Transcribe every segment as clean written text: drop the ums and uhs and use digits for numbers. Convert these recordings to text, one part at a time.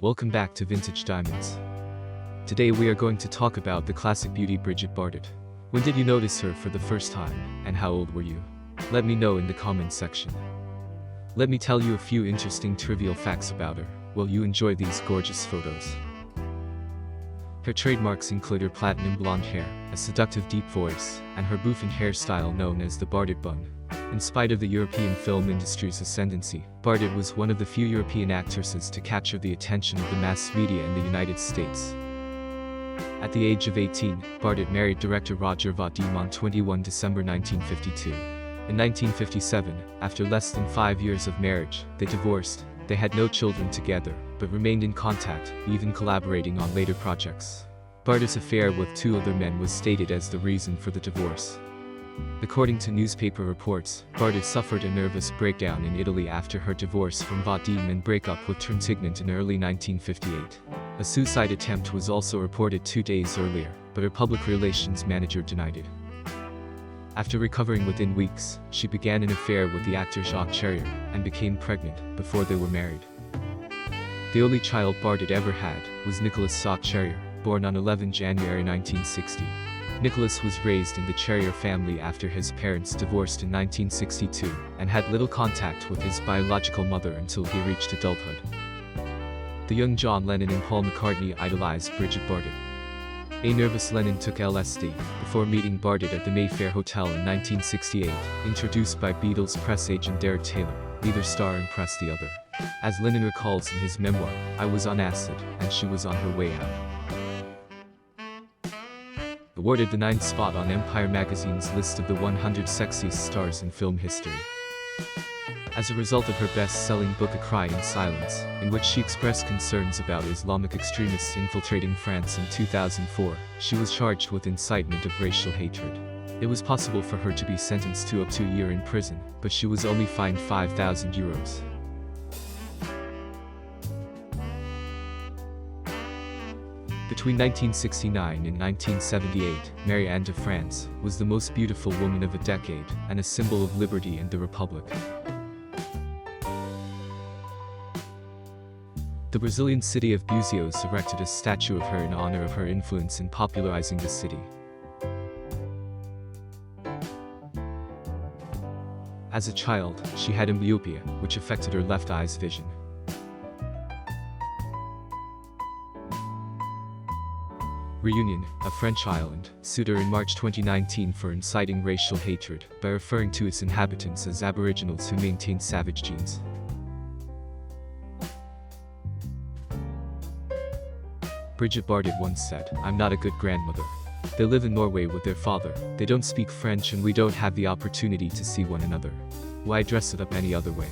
Welcome back to Vintage Diamonds. Today we are going to talk about the classic beauty Brigitte Bardot. When did you notice her for the first time, and how old were you? Let me know in the comments section. Let me tell you a few interesting trivial facts about her, while you enjoy these gorgeous photos. Her trademarks include her platinum blonde hair, a seductive deep voice, and her bouffant hairstyle known as the Bardot bun. In spite of the European film industry's ascendancy, Bardot was one of the few European actresses to capture the attention of the mass media in the United States. At the age of 18, Bardot married director Roger Vadim on 21 December 1952. In 1957, after less than 5 years of marriage, they divorced. They had no children together, but remained in contact, even collaborating on later projects. Bardot's affair with 2 other men was stated as the reason for the divorce. According to newspaper reports, Bardot suffered a nervous breakdown in Italy after her divorce from Vadim and breakup with Trintignant in early 1958. A suicide attempt was also reported 2 days earlier, but her public relations manager denied it. After recovering within weeks, she began an affair with the actor Jacques Charrier, and became pregnant before they were married. The only child Bardot ever had was Nicolas Jacques Charrier, born on 11 January 1960. Nicolas was raised in the Charrier family after his parents divorced in 1962, and had little contact with his biological mother until he reached adulthood. The young John Lennon and Paul McCartney idolized Brigitte Bardot. A nervous Lennon took LSD, before meeting Bardot at the Mayfair Hotel in 1968, introduced by Beatles press agent Derek Taylor. Neither star impressed the other. As Lennon recalls in his memoir, "I was on acid, and she was on her way out." Awarded the 9th spot on Empire magazine's list of the 100 sexiest stars in film history. As a result of her best-selling book A Cry in Silence, in which she expressed concerns about Islamic extremists infiltrating France in 2004, she was charged with incitement of racial hatred. It was possible for her to be sentenced to up to a year in prison, but she was only fined €5,000. Between 1969 and 1978, Marie-Anne de France was the most beautiful woman of a decade, and a symbol of liberty and the Republic. The Brazilian city of Buzios erected a statue of her in honor of her influence in popularizing the city. As a child, she had amblyopia, which affected her left eye's vision. Reunion, a French island, sued her in March 2019 for inciting racial hatred, by referring to its inhabitants as aboriginals who maintained savage genes. Brigitte Bardot once said, "I'm not a good grandmother. They live in Norway with their father, they don't speak French and we don't have the opportunity to see one another. Why dress it up any other way?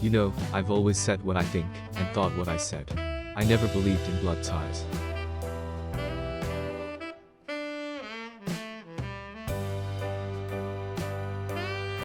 You know, I've always said what I think, and thought what I said. I never believed in blood ties."